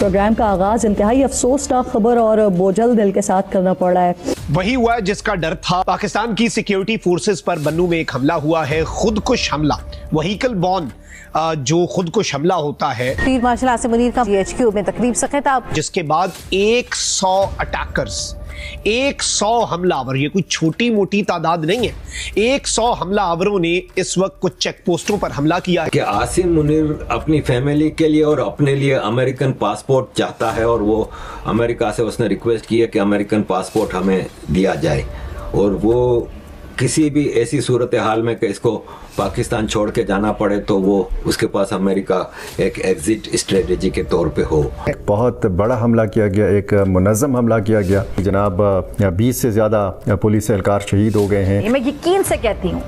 Programme का आगाज इंतहाई अफसोसनाक खबर और बोझल दिल के साथ करना पड़ रहा है। वही हुआ है जिसका डर था। पाकिस्तान की सिक्योरिटी फोर्सेस पर बन्नू में एक हमला हुआ है, खुदकुश हमला, व्हीकल बॉर्न जो खुदकुश हमला होता है। फील्ड मार्शल आसिम मुनीर का GHQ में तकरीब से खिताब, जिसके बाद 100 अटैकर्स, 100 हमलावर, ये कोई छोटी मोटी तादाद नहीं है, 100 हमलावरों ने इस वक्त कुछ चेक पोस्टों पर हमला किया है। कि आसिम मुनीर अपनी फैमिली के लिए और अपने लिए अमेरिकन पासपोर्ट चाहता है और वो अमेरिका से उसने रिक्वेस्ट की है कि अमेरिकन पासपोर्ट हमें दिया जाए, और वो किसी भी ऐसी सूरत हाल में कि इसको पाकिस्तान छोड़ के जाना पड़े तो वो उसके पास अमेरिका एक एग्जिट स्ट्रेटेजी के तौर पे हो। बहुत बड़ा हमला किया गया, एक मुनज़्ज़म हमला किया गया। जनाब 20 से ज़्यादा पुलिस एहलकार शहीद हो गए हैं। मैं यकीन से कहती हूँ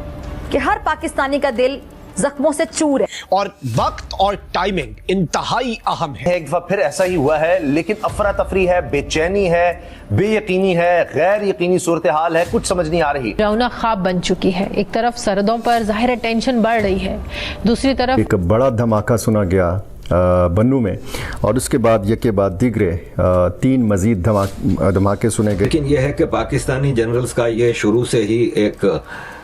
कि हर पाकिस्तानी का दिल जख्मों से चूर है और वक्त और टाइमिंग इंतहाई अहम है। एक दफा फिर ऐसा ही हुआ है, लेकिन अफरा तफरी है, बेचैनी है, बेयकीनी है, गैर यकीनी सूरत हाल है, कुछ समझ नहीं आ रही। रौनक ख्वाब बन चुकी है। एक तरफ सरहदों पर जाहिर टेंशन बढ़ रही है, दूसरी तरफ एक बड़ा धमाका सुना गया बन्नू में, और उसके बाद यके बाद दिगरे 3 मजीद धमाके सुने गए। लेकिन यह है कि पाकिस्तानी जनरल्स का ये शुरू से ही एक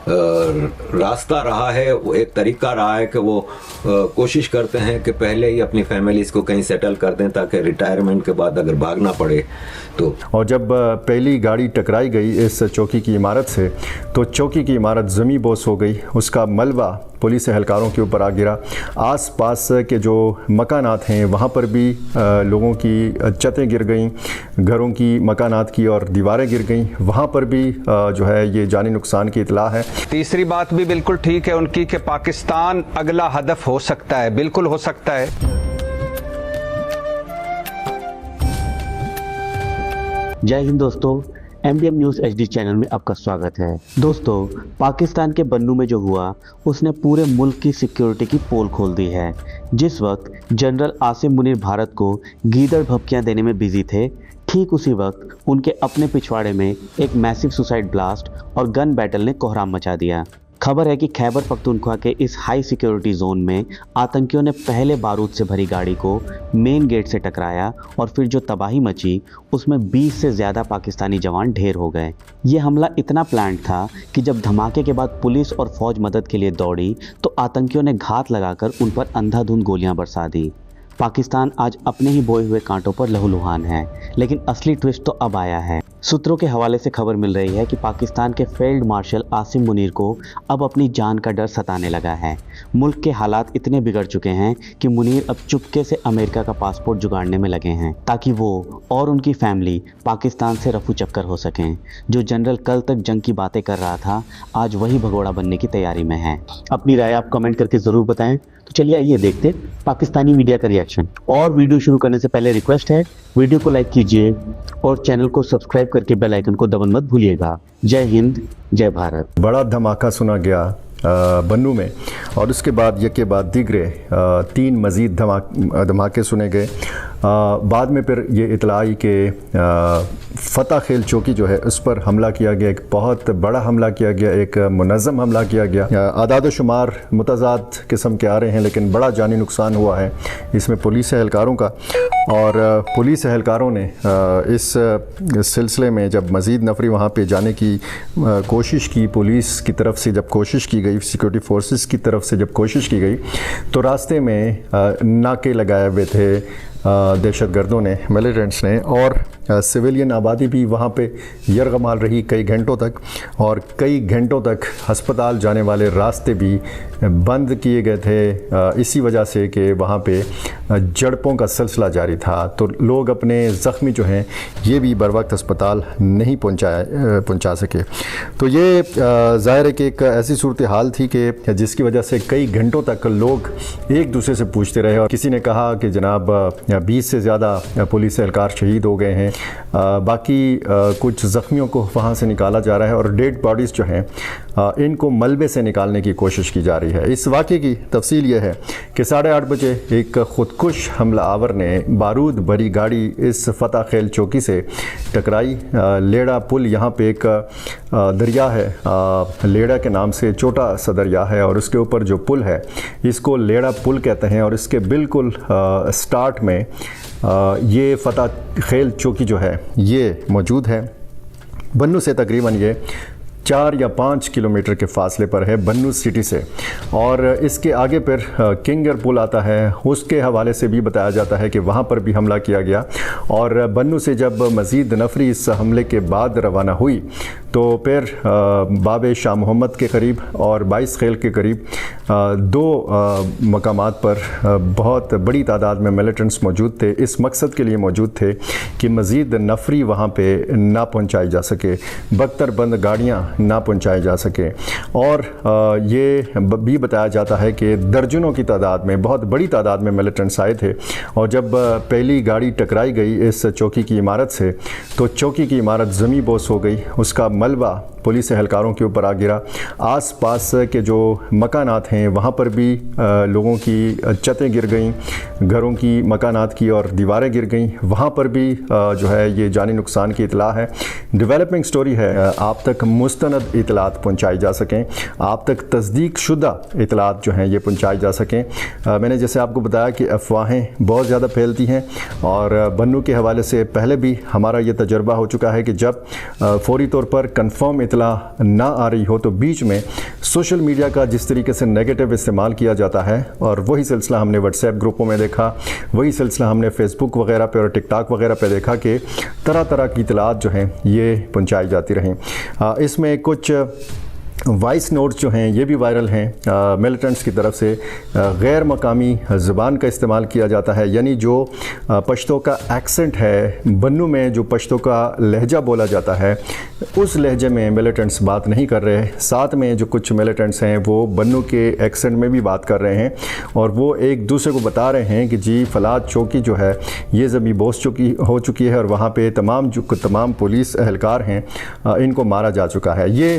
रास्ता रहा है, वो एक तरीका रहा है कि वो कोशिश करते हैं कि पहले ही अपनी फैमिलीज को कहीं सेटल कर दें ताकि रिटायरमेंट के बाद अगर भागना पड़े तो। और जब पहली गाड़ी टकराई गई इस चौकी की इमारत से तो चौकी की इमारत ज़मी बोस हो गई, उसका मलबा पुलिस एहलकारों के ऊपर आ गिरा। आस पास के जो मकानात हैं वहाँ पर भी लोगों की छतें गिर गईं, घरों की मकानात की और दीवारें गिर गईं, वहाँ पर भी जो है ये जानी नुकसान की इतला है। तीसरी बात भी बिल्कुल ठीक है उनकी कि पाकिस्तान अगला हदफ हो सकता है, बिल्कुल हो सकता है। जय हिंद दोस्तों, MDM न्यूज़ HD चैनल में आपका स्वागत है। दोस्तों, पाकिस्तान के बन्नू में जो हुआ उसने पूरे मुल्क की सिक्योरिटी की पोल खोल दी है। जिस वक्त जनरल आसिम मुनीर भारत को गीदड़ भपकियां देने में बिजी थे, ठीक उसी वक्त उनके अपने पिछवाड़े में एक मैसिव सुसाइड ब्लास्ट और गन बैटल ने कोहराम मचा दिया। खबर है कि खैबर पख्तूनख्वा के इस हाई सिक्योरिटी जोन में आतंकियों ने पहले बारूद से भरी गाड़ी को मेन गेट से टकराया और फिर जो तबाही मची उसमें 20 से ज़्यादा पाकिस्तानी जवान ढेर हो गए। ये हमला इतना प्लान्ड था कि जब धमाके के बाद पुलिस और फौज मदद के लिए दौड़ी तो आतंकियों ने घात लगाकर उन पर अंधाधुंध गोलियां बरसा दी। पाकिस्तान आज अपने ही बोए हुए कांटों पर लहूलुहान है, लेकिन असली ट्विस्ट तो अब आया है। सूत्रों के हवाले से खबर मिल रही है कि पाकिस्तान के फील्ड मार्शल आसिम मुनीर को अब अपनी जान का डर सताने लगा है। मुल्क के हालात इतने बिगड़ चुके हैं कि मुनीर अब चुपके से अमेरिका का पासपोर्ट जुगाड़ने में लगे हैं ताकि वो और उनकी फैमिली पाकिस्तान से रफू चक्कर हो सकें। जो जनरल कल तक जंग की बातें कर रहा था, आज वही भगोड़ा बनने की तैयारी में है। अपनी राय आप कमेंट करके ज़रूर बताएं। तो चलिए आइए देखते पाकिस्तानी मीडिया का रिएक्शन। और वीडियो शुरू करने से पहले रिक्वेस्ट है, वीडियो को लाइक कीजिए और चैनल को सब्सक्राइब करके बेल आइकन को दबाना मत भूलिएगा। जय हिंद, जय भारत। बड़ा धमाका सुना गया बन्नू में, और उसके बाद यके बाद दिगरे 3 मजीद धमाके सुने गए। बाद में फिर ये इतला आई कि फ़तह खेल चौकी जो है उस पर हमला किया गया, एक बहुत बड़ा हमला किया गया, एक मुनज़्ज़म हमला किया गया। आदाद शुमार मुतज़ाद किस्म के आ रहे हैं, लेकिन बड़ा जानी नुकसान हुआ है इसमें पुलिस एहलकारों का। और पुलिस एहलकारों ने इस सिलसिले में जब मज़ीद नफरी वहाँ पे जाने की कोशिश की, पुलिस की तरफ से जब कोशिश की गई, सिक्योरिटी फोर्सेस की तरफ से जब कोशिश की गई, तो रास्ते में नाके लगाए हुए थे दहशतगर्दों ने, मिलिटेंट्स ने, और सिविलियन आबादी भी वहाँ पे यरगमाल रही कई घंटों तक, और कई घंटों तक हस्पताल जाने वाले रास्ते भी बंद किए गए थे इसी वजह से कि वहाँ पे झड़पों का सिलसिला जारी था। तो लोग अपने ज़ख्मी जो हैं ये भी बर वक्त अस्पताल नहीं पहुँचा सके। तो ये ज़ाहिर है कि एक ऐसी सूरत हाल थी कि जिसकी वजह से कई घंटों तक लोग एक दूसरे से पूछते रहे, और किसी ने कहा कि जनाब 20 से ज़्यादा पुलिस एहलकार शहीद हो गए हैं, बाकी कुछ ज़ख्मियों को वहाँ से निकाला जा रहा है, और डेड बॉडीज़ जो हैं इनको मलबे से निकालने की कोशिश की जा रही है। इस वाक़े की तफसील ये है कि 8:30 बजे एक खुदकुश हमला आवर ने बारूद भरी गाड़ी इस फतह खेल चौकी से टकराई। लेड़ा पुल यहाँ पे एक दरिया है, लेड़ा के नाम से छोटा सा दरिया है और उसके ऊपर जो पुल है इसको लेड़ा पुल कहते हैं और इसके बिल्कुल स्टार्ट में ये फतह खेल चौकी जो है ये मौजूद है। बन्नू से तकरीबन ये 4 या 5 किलोमीटर के फासले पर है बन्नू सिटी से, और इसके आगे पर किंगर पुल आता है। उसके हवाले से भी बताया जाता है कि वहाँ पर भी हमला किया गया और बन्नू से जब मज़ीद नफरी इस हमले के बाद रवाना हुई तो फिर बाब शाह मोहम्मद के करीब और 22 खेल के करीब 2 मकामात पर बहुत बड़ी तादाद में मिलिटेंट्स मौजूद थे। इस मकसद के लिए मौजूद थे कि मज़ीद नफरी वहाँ पे ना पहुँचाई जा सके, बख्तर बंद गाड़ियाँ ना पहुँचाई जा सके। और ये भी बताया जाता है कि दर्जनों की तादाद में, बहुत बड़ी तादाद में मिलिटेंट्स आए थे और जब पहली गाड़ी टकराई गई इस चौकी की इमारत से तो चौकी की इमारत ज़मी बोस हो गई, उसका मलबा पुलिस एहलकारों के ऊपर आ गिरा। आस पास के जो मकानात हैं वहाँ पर भी लोगों की छतें गिर गईं, घरों की मकानात की और दीवारें गिर गईं, वहाँ पर भी जो है ये जानी नुकसान की इतला है। डेवलपिंग स्टोरी है, आप तक मुस्तनद इतलात पहुँचाई जा सकें, आप तक तस्दीक शुदा इतलात जो हैं ये पहुँचाई जा सकें। मैंने जैसे आपको बताया कि अफवाहें बहुत ज़्यादा फैलती हैं और बन्नू के हवाले से पहले भी हमारा ये तजर्बा हो चुका है कि जब फौरी तौर पर कंफर्म इतला ना आ रही हो तो बीच में सोशल मीडिया का जिस तरीके से नेगेटिव इस्तेमाल किया जाता है, और वही सिलसिला हमने व्हाट्सएप ग्रुपों में देखा, वही सिलसिला हमने फेसबुक वगैरह पे और टिकटॉक वगैरह पे देखा कि तरह तरह की इतलात जो हैं ये पहुंचाई जाती रहें। इसमें कुछ वॉइस नोट्स जो हैं ये भी वायरल हैं। मिलिटेंट्स की तरफ से गैर मकामी ज़बान का इस्तेमाल किया जाता है, यानी जो पश्तो का एक्सेंट है, बन्नू में जो पश्तो का लहजा बोला जाता है उस लहजे में मिलिटेंट्स बात नहीं कर रहे। साथ में जो कुछ मिलिटेंट्स हैं वो बन्नू के एक्सेंट में भी बात कर रहे हैं और वो एक दूसरे को बता रहे हैं कि जी फलाद चौकी जो है ये ज़मी बोस चौकी हो चुकी है और वहाँ पे तमाम पुलिस एहलकार हैं इनको मारा जा चुका है। ये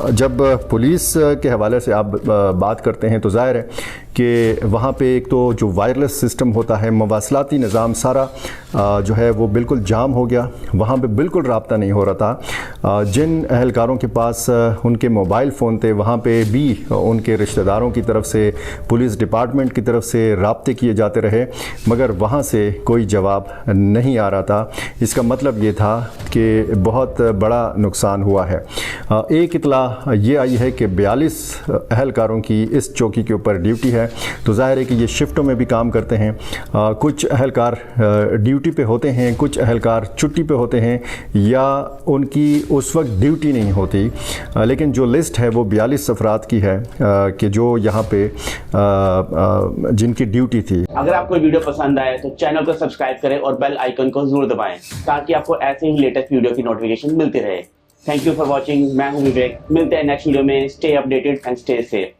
जब पुलिस के हवाले से आप बात करते हैं तो जाहिर है कि वहाँ पे एक तो जो वायरलेस सिस्टम होता है, मवासलाती निज़ाम सारा जो है वो बिल्कुल जाम हो गया, वहाँ पे बिल्कुल राब्ता नहीं हो रहा था। जिन अहलकारों के पास उनके मोबाइल फ़ोन थे वहाँ पे भी उनके रिश्तेदारों की तरफ से, पुलिस डिपार्टमेंट की तरफ से राब्ते किए जाते रहे मगर वहाँ से कोई जवाब नहीं आ रहा था। इसका मतलब ये था कि बहुत बड़ा नुकसान हुआ है। एक इतला ये आई है कि 42 अहलकारों की इस चौकी के ऊपर ड्यूटी है, तो जाहिर है कि ये शिफ्टों में भी काम करते हैं। कुछ अहलकार ड्यूटी पे होते हैं, कुछ अहलकार छुट्टी पे होते हैं या उनकी उस वक्त ड्यूटी नहीं होती, लेकिन जो लिस्ट है वो 42 अफराद की है कि जो यहाँ पे जिनकी ड्यूटी थी। अगर आपको वीडियो पसंद आए तो चैनल को सब्सक्राइब करें और बेल आइकन को जरूर दबाएं ताकि आपको ऐसे ही लेटेस्ट वीडियो की नोटिफिकेशन मिलती रहे। Thank you for watching. मैं हूं विवेक, मिलते हैं नेक्स्ट वीडियो में। Stay updated and stay safe.